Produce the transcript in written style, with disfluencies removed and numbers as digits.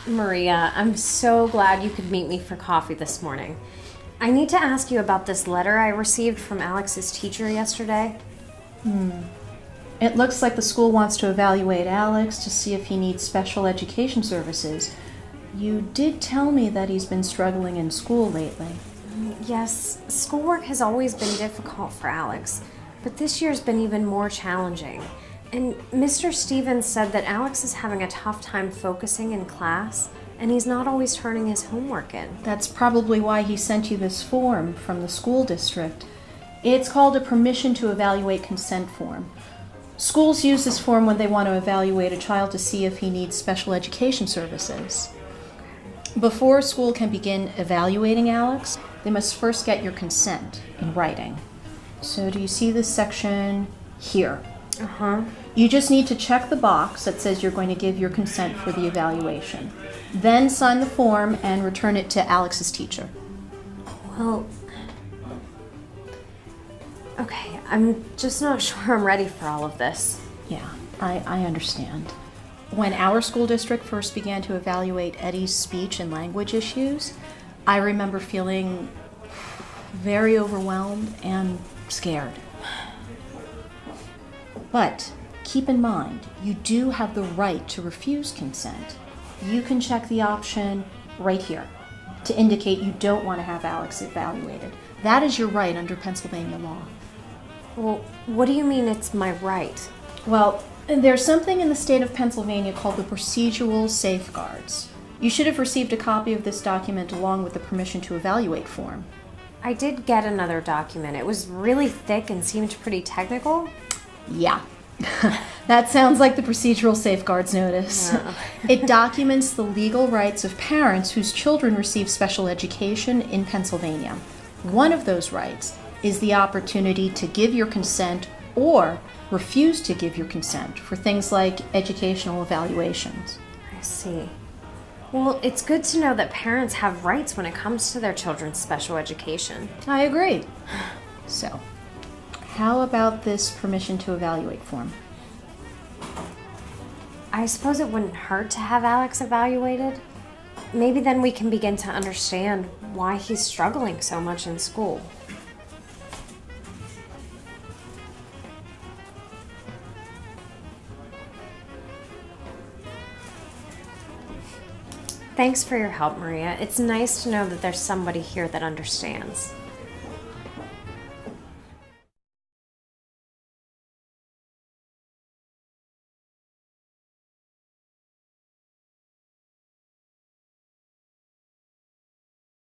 Maria, I'm so glad you could meet me for coffee this morning. I need to ask you about this letter I received from Alex's teacher yesterday. It looks like the school wants to evaluate Alex to see if he needs special education services. You did tell me that he's been struggling in school lately. Yes, schoolwork has always been difficult for Alex, but this year's been even more challenging. And Mr. Stevens said that Alex is having a tough time focusing in class, and he's not always turning his homework in. That's probably why he sent you this form from the school district. It's called a permission to evaluate consent form. Schools use this form when they want to evaluate a child to see if he needs special education services. Before a school can begin evaluating Alex, they must first get your consent in writing. So do you see this section here? Uh-huh. You just need to check the box that says you're going to give your consent for the evaluation. Then sign the form and return it to Alex's teacher. Well, okay, I'm just not sure I'm ready for all of this. Yeah, I understand. When our school district first began to evaluate Eddie's speech and language issues, I remember feeling very overwhelmed and scared. But keep in mind, you do have the right to refuse consent. You can check the option right here to indicate you don't want to have Alex evaluated. That is your right under Pennsylvania law. Well, what do you mean it's my right? Well, there's something in the state of Pennsylvania called the procedural safeguards. You should have received a copy of this document along with the permission to evaluate form. I did get another document. It was really thick and seemed pretty technical. Yeah. That sounds like the procedural safeguards notice. Yeah. It documents the legal rights of parents whose children receive special education in Pennsylvania. One of those rights is the opportunity to give your consent or refuse to give your consent for things like educational evaluations. I see. Well, it's good to know that parents have rights when it comes to their children's special education. I agree. So, how about this permission to evaluate form? I suppose it wouldn't hurt to have Alex evaluated. Maybe then we can begin to understand why he's struggling so much in school. Thanks for your help, Maria. It's nice to know that there's somebody here that understands.